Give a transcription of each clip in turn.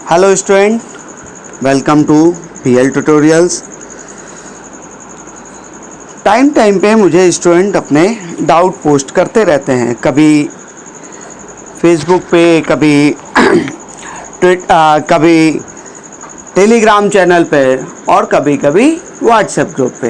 Hello student, welcome to PL tutorials. Time time पे मुझे student अपने डाउट पोस्ट करते रहते हैं, कभी फेसबुक पे, कभी कभी टेलीग्राम चैनल पे और कभी कभी व्हाट्सएप ग्रुप पे।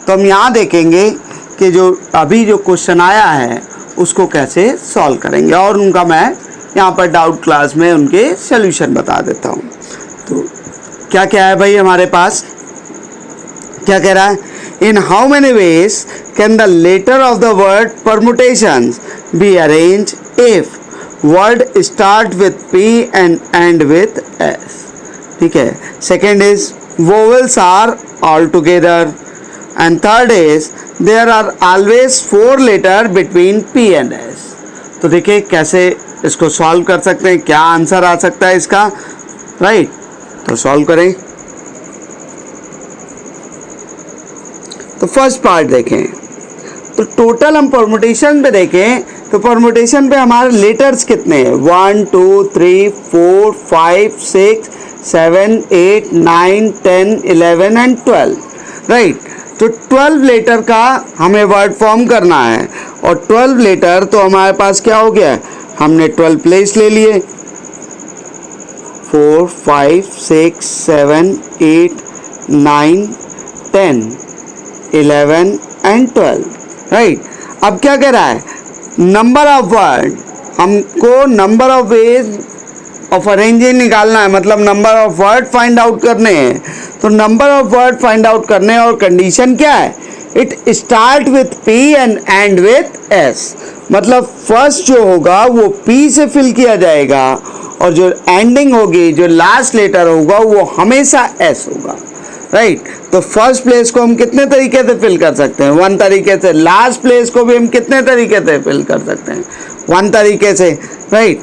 तो हम यहाँ देखेंगे कि जो अभी जो क्वेश्चन आया है उसको कैसे सॉल्व करेंगे, और उनका मैं यहाँ पर डाउट क्लास में उनके सॉल्यूशन बता देता हूँ। तो क्या क्या है भाई हमारे पास, क्या कह रहा है? In how many ways can the letter of the word permutations be arrange if word start with P and end with S। ठीक है। Second is vowels are all together, and third is there are always 4 letter between P and S। तो देखिए कैसे इसको solve कर सकते हैं, क्या आंसर आ सकता है इसका, राइट? तो सॉल्व करें। तो फर्स्ट पार्ट देखें, तो टोटल हम परमुटेशन पे देखें तो परमुटेशन पे हमारे लेटर्स कितने हैं? 1 2 3 4 5 6 7 8 9 10 11 एंड 12, राइट? तो 12 लेटर का हमें वर्ड फॉर्म करना है, और 12 लेटर तो हमारे पास क्या हो गया, हमने 12 प्लेस ले लिए, 4 5 6 7 8 9 10 11 एंड 12, राइट? अब क्या कह रहा है? नंबर ऑफ वर्ड, हमको number of ways of arranging निकालना है, मतलब number of word find out करने हैं। तो number of word find out करने, और कंडीशन क्या है? It start with P and end with S। मतलब फर्स्ट जो होगा वो P से फिल किया जाएगा, और जो एंडिंग होगी, जो लास्ट लेटर होगा वो हमेशा S होगा, राइट? तो फर्स्ट प्लेस को हम कितने तरीके से फिल कर सकते हैं? 1 तरीके से। लास्ट प्लेस को भी हम कितने तरीके से फिल कर सकते हैं? 1 तरीके से, राइट?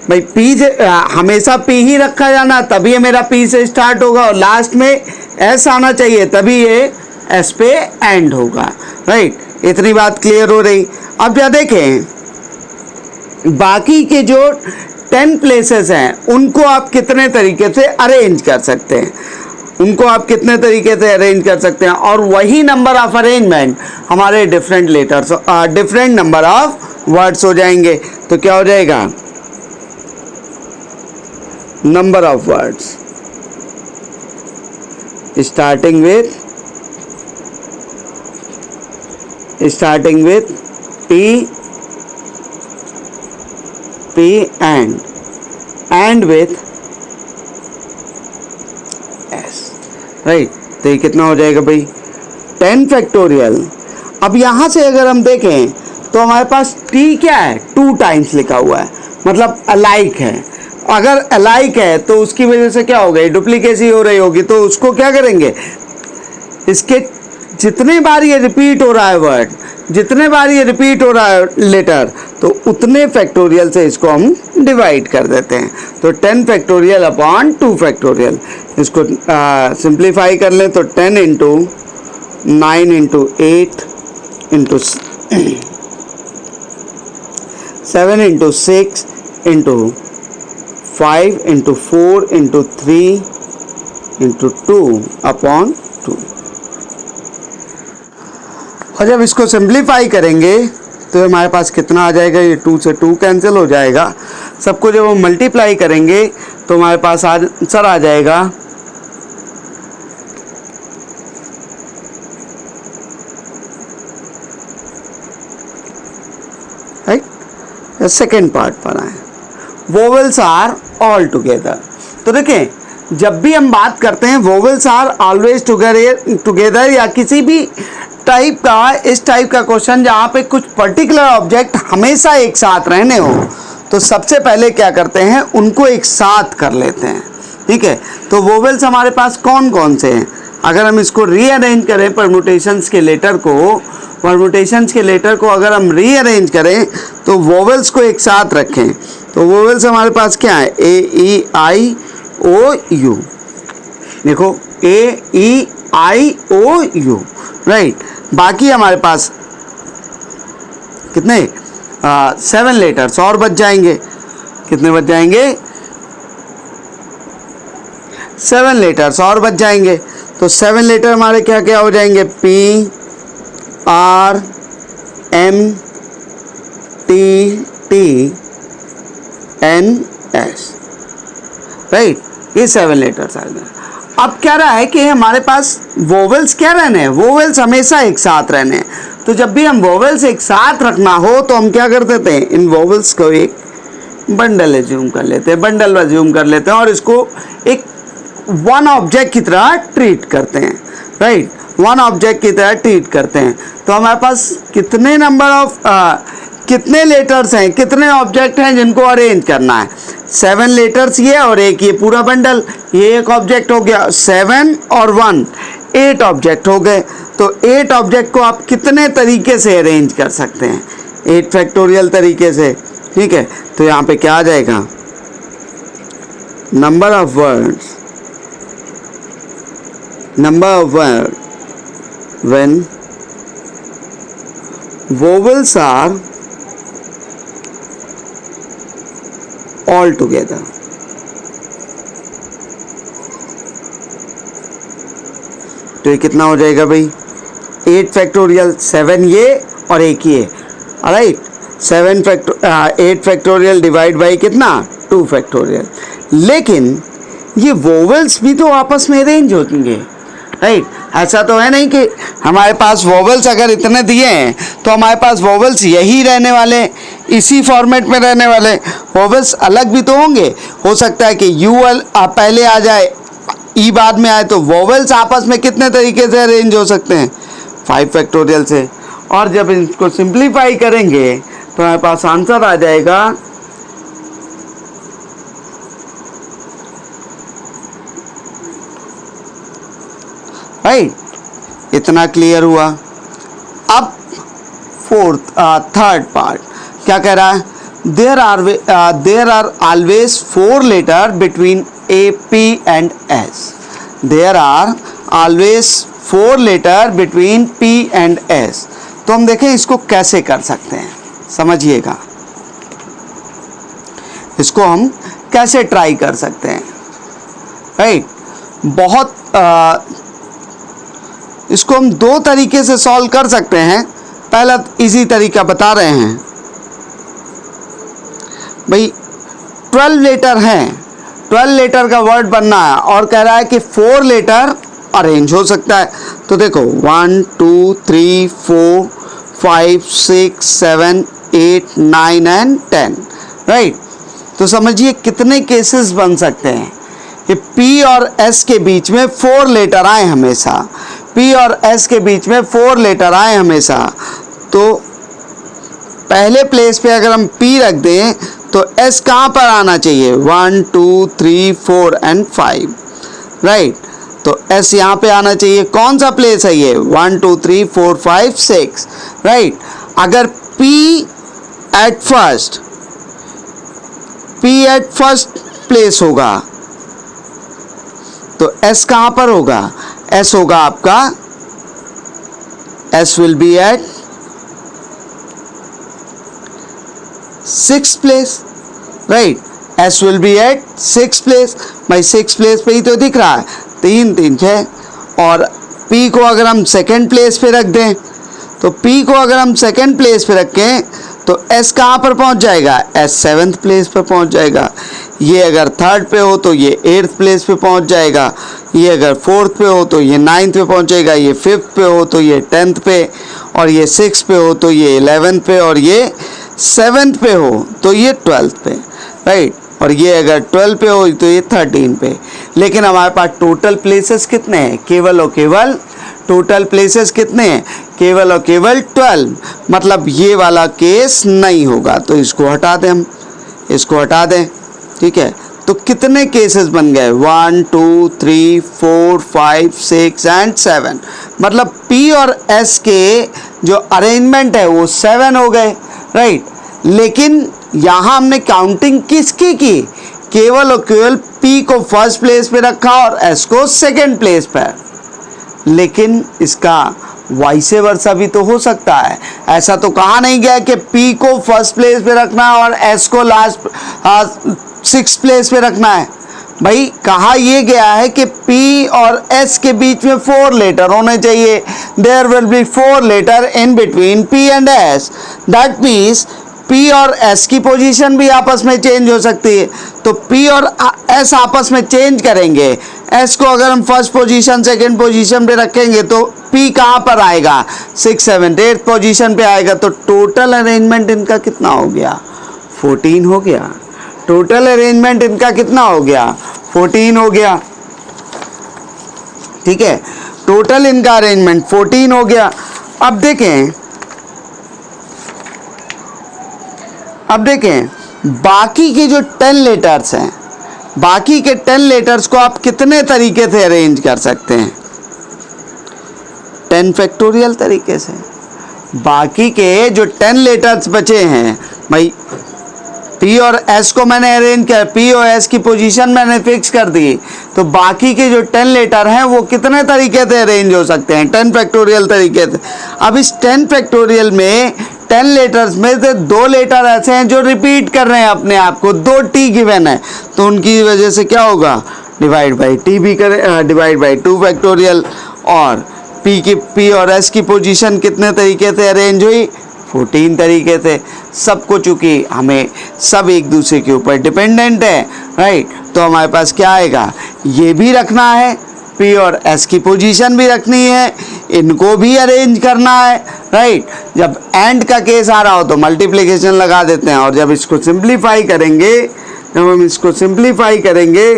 भाई P से हमेशा P ही रखा जाना, तभी ये मेरा P से स्टार्ट होगा, और लास्ट में S आना चाहिए, तभी ये S पे एंड होगा, राइट? इतनी बात क्लियर हो रही। अब क्या देखें, बाकी के जो 10 प्लेसेस हैं उनको आप कितने तरीके से अरेंज कर सकते हैं, उनको आप कितने तरीके से अरेंज कर सकते हैं, और वही नंबर ऑफ अरेंजमेंट हमारे different letters, different number of words हो जाएंगे। तो क्या हो जाएगा? Number of words starting with P and with S, right? तो ये कितना हो जाएगा भाई? 10 फैक्टोरियल। अब यहाँ से अगर हम देखें तो हमारे पास T क्या है? 2 टाइम्स लिखा हुआ है, मतलब अलाइक है। अगर अलाइक है तो उसकी वजह से क्या हो गई? डुप्लीकेसी हो रही होगी। तो उसको क्या करेंगे? इसके जितने बार ये रिपीट हो रहा है वर्ड, जितने बार ये रिपीट हो रहा है लेटर, तो उतने फैक्टोरियल से इसको हम डिवाइड कर देते हैं। तो 10 फैक्टोरियल अपॉन 2 फैक्टोरियल, इसको सिंप्लीफाई कर लें तो 10 into 9 into 8 into 7 into 6 into 5 into 4 into 3 into 2 upon 2। और जब इसको सिंप्लीफाई करेंगे तो हमारे पास कितना आ जाएगा? ये 2 से 2 कैंसिल हो जाएगा। सबको जब हम मल्टीप्लाई करेंगे तो हमारे पास आंसर आ जाएगा, राइट? सेकेंड पार्ट पर आए, वोवेल्स आर ऑल टुगेदर। तो देखें, जब भी हम बात करते हैं वोवेल्स आर ऑलवेज टुगेदर या किसी भी टाइप का, इस टाइप का क्वेश्चन जहाँ पे कुछ पर्टिकुलर ऑब्जेक्ट हमेशा एक साथ रहने हो, तो सबसे पहले क्या करते हैं? उनको एक साथ कर लेते हैं, ठीक है? तो वोवेल्स हमारे पास कौन कौन से हैं? अगर हम इसको रीअरेंज करें परमुटेशंस के लेटर को अगर हम रीअरेंज करें तो वोवेल्स को एक साथ रखें, तो वोवेल्स हमारे पास क्या है? A-E-I-O-U। देखो, A-E-I-O-U, राइट? बाकी हमारे पास कितने? 7 लेटर्स और बच जाएंगे। कितने बच जाएंगे? 7 लेटर्स और बच जाएंगे। तो 7 लेटर हमारे क्या क्या हो जाएंगे, P R M T T N S, right, ये 7 लेटर्स आ गए। अब क्या रहा है कि हमारे पास वोवेल्स क्या रहने हैं, वोवेल्स हमेशा एक साथ रहने हैं। तो जब भी हम वोवेल्स एक साथ रखना हो तो हम क्या कर देते हैं, इन वोवेल्स को एक बंडल एज्यूम कर लेते हैं, बंडल एज्यूम कर लेते हैं और इसको एक वन ऑब्जेक्ट की तरह ट्रीट करते हैं, राइट, वन ऑब्जेक्ट की तरह ट्रीट करते हैं। तो हमारे पास कितने नंबर ऑफ कितने लेटर्स हैं, कितने ऑब्जेक्ट हैं जिनको अरेंज करना है, 7 लेटर्स ये और एक ये पूरा बंडल, ये एक ऑब्जेक्ट हो गया, 7 और 1 8 ऑब्जेक्ट हो गए। तो 8 ऑब्जेक्ट को आप कितने तरीके से अरेंज कर सकते हैं, 8 फैक्टोरियल तरीके से, ठीक है। तो यहाँ पे क्या आ जाएगा, number of word when vowels are all together। तो ये कितना हो जाएगा भाई, 8 फैक्टोरियल, 7 ये और एक ये, राइट, 8 फैक्टोरियल डिवाइड बाई कितना, 2 फैक्टोरियल। लेकिन ये वोवेल्स भी तो आपस में अरेंज होंगे, राइट। ऐसा तो है नहीं कि हमारे पास वोवेल्स अगर इतने दिए हैं तो हमारे पास वोवेल्स यही रहने वाले, इसी फॉर्मेट में रहने वाले, वोवेल्स अलग भी तो होंगे। हो सकता है कि यू पहले आ जाए, ई बाद में आए। तो वोवेल्स आपस में कितने तरीके से अरेंज हो सकते हैं, 5 फैक्टोरियल से। और जब इसको सिंप्लीफाई करेंगे तो हमारे पास आंसर आ जाएगा राइट, इतना क्लियर हुआ। अब थर्ड पार्ट क्या कह रहा है, there are always 4 letter between a P and S. There are always 4 letter between P and S. तो हम देखें इसको कैसे कर सकते हैं, समझिएगा, इसको हम कैसे ट्राई कर सकते हैं, राइट। बहुत इसको हम 2 तरीके से सॉल्व कर सकते हैं। पहला इजी तरीका बता रहे हैं भाई, 12 लेटर हैं, 12 लेटर का वर्ड बनना है और कह रहा है कि 4 लेटर अरेंज हो सकता है। तो देखो 1 2 3 4 5 6 7 8 9 एंड 10, राइट। तो समझिए कितने केसेस बन सकते हैं कि P और S के बीच में 4 लेटर आए हमेशा, P और S के बीच में 4 लेटर आए हमेशा। तो पहले प्लेस पे अगर हम P रख दें तो S कहाँ पर आना चाहिए, 1 2 3 4 एंड 5, राइट। तो S यहाँ पे आना चाहिए, कौन सा प्लेस है ये, 1 2 3 4 5 6, राइट। अगर P एट फर्स्ट प्लेस होगा तो S कहाँ पर होगा, S होगा आपका, S will be at 6th place, right, S will be at 6th place. भाई 6th प्लेस पे ही तो दिख रहा है, 3 3 6। और P को अगर हम 2nd प्लेस पे रख दें तो P को अगर हम 2nd प्लेस पे रखें तो S कहाँ पर पहुँच जाएगा, S 7th प्लेस पर पहुँच जाएगा। ये अगर 3rd पे हो तो ये 8th प्लेस पे पहुँच जाएगा, ये अगर 4th पे हो तो ये 9th पे पहुँचेगा, ये 5th पे हो तो ये 10th पे, और ये 6th पे हो तो ये 11th पे, और ये 7th पे हो तो ये 12th पे, राइट। और ये अगर 12 पे हो तो ये 13 पे। लेकिन हमारे पास टोटल प्लेसेस कितने हैं, केवल और केवल टोटल प्लेसेस कितने हैं, केवल और केवल 12। मतलब ये वाला केस नहीं होगा, तो इसको हटा दें, हम इसको हटा दें, ठीक है। तो कितने केसेस बन गए, 1 2 3 4 5 6 एंड 7। मतलब P और S के जो अरेंजमेंट है वो 7 हो गए, राइट। लेकिन यहाँ हमने काउंटिंग किसकी की, केवल और केवल P को फर्स्ट प्लेस पे रखा और S को 2nd प्लेस पर। लेकिन इसका वाइस वर्सा भी तो हो सकता है। ऐसा तो कहा नहीं गया कि P को फर्स्ट प्लेस पे रखना है और S को लास्ट 6th प्लेस पे रखना है। भाई कहा ये गया है कि P और S के बीच में 4 लेटर होने चाहिए। There will be 4 letter in between P and S। That means P और S की पोजीशन भी आपस में चेंज हो सकती है। तो P और S आपस में चेंज करेंगे। S को अगर हम फर्स्ट पोजीशन सेकंड पोजीशन पे रखेंगे तो P कहाँ पर आएगा, 6, 7, 8 पोजीशन पे आएगा। तो टोटल अरेंजमेंट इनका कितना हो गया, 14 हो गया। टोटल अरेंजमेंट इनका कितना हो गया, 14 हो गया। ठीक है, टोटल इनका अरेंजमेंट 14 हो गया। अब देखें बाकी के जो 10 लेटर्स हैं, बाकी के 10 लेटर्स को आप कितने तरीके से अरेंज कर सकते हैं, 10 फैक्टोरियल तरीके से। बाकी के जो 10 लेटर्स बचे हैं भाई, P और S को मैंने अरेंज किया, P और S की पोजीशन मैंने फिक्स कर दी। तो बाकी के जो 10 लेटर हैं वो कितने तरीके से अरेंज हो सकते हैं, 10 फैक्टोरियल तरीके से। अब इस 10 फैक्टोरियल में 10 लेटर्स में से 2 लेटर ऐसे हैं जो रिपीट कर रहे हैं अपने आप को, 2 T गिवन है, तो उनकी वजह से क्या होगा, डिवाइड बाई T भी करें, डिवाइड बाई 2 फैक्टोरियल। और P और S की पोजीशन कितने तरीके से अरेंज हुई, 14 तरीके से। सबको चूँकि हमें सब एक दूसरे के ऊपर डिपेंडेंट है, राइट, तो हमारे पास क्या आएगा, ये भी रखना है, P और S की पोजीशन भी रखनी है, इनको भी अरेंज करना है, राइट। जब एंड का केस आ रहा हो तो मल्टीप्लिकेशन लगा देते हैं, और जब इसको सिंप्लीफाई करेंगे, जब हम इसको सिंप्लीफाई करेंगे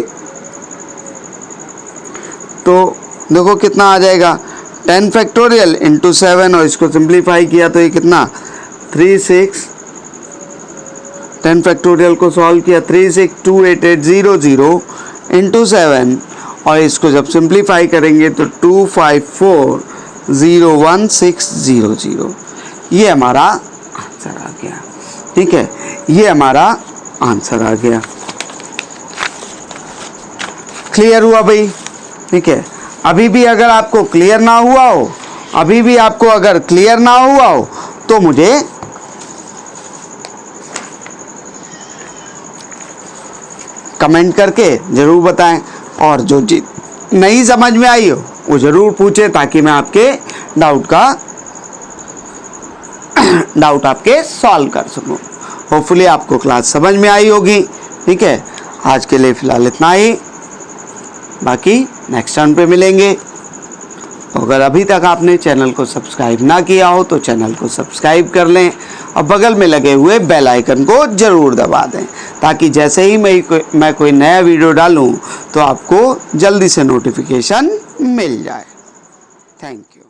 तो देखो कितना आ जाएगा, 10 फैक्टोरियल इंटू 7, और इसको सिंप्लीफाई किया तो ये कितना 36, 10 फैक्टोरियल को सॉल्व किया 362880 इंटू 7, और इसको जब सिंप्लीफाई करेंगे तो 25401,600, ये हमारा आंसर आ गया। ठीक है, ये हमारा आंसर आ गया। क्लियर हुआ भाई? ठीक है, अभी भी अगर आपको क्लियर ना हुआ हो, अभी भी आपको अगर क्लियर ना हुआ हो तो मुझे कमेंट करके ज़रूर बताएं, और जो नहीं समझ में आई हो वो ज़रूर पूछें, ताकि मैं आपके डाउट आपके सॉल्व कर सकूं। होपफुली आपको क्लास समझ में आई होगी। ठीक है, आज के लिए फ़िलहाल इतना ही, बाकी नेक्स्ट टर्न पे मिलेंगे। अगर अभी तक आपने चैनल को सब्सक्राइब ना किया हो तो चैनल को सब्सक्राइब कर लें, और बगल में लगे हुए बेल आइकन को ज़रूर दबा दें, ताकि जैसे ही मैं कोई नया वीडियो डालूं तो आपको जल्दी से नोटिफिकेशन मिल जाए। Thank you.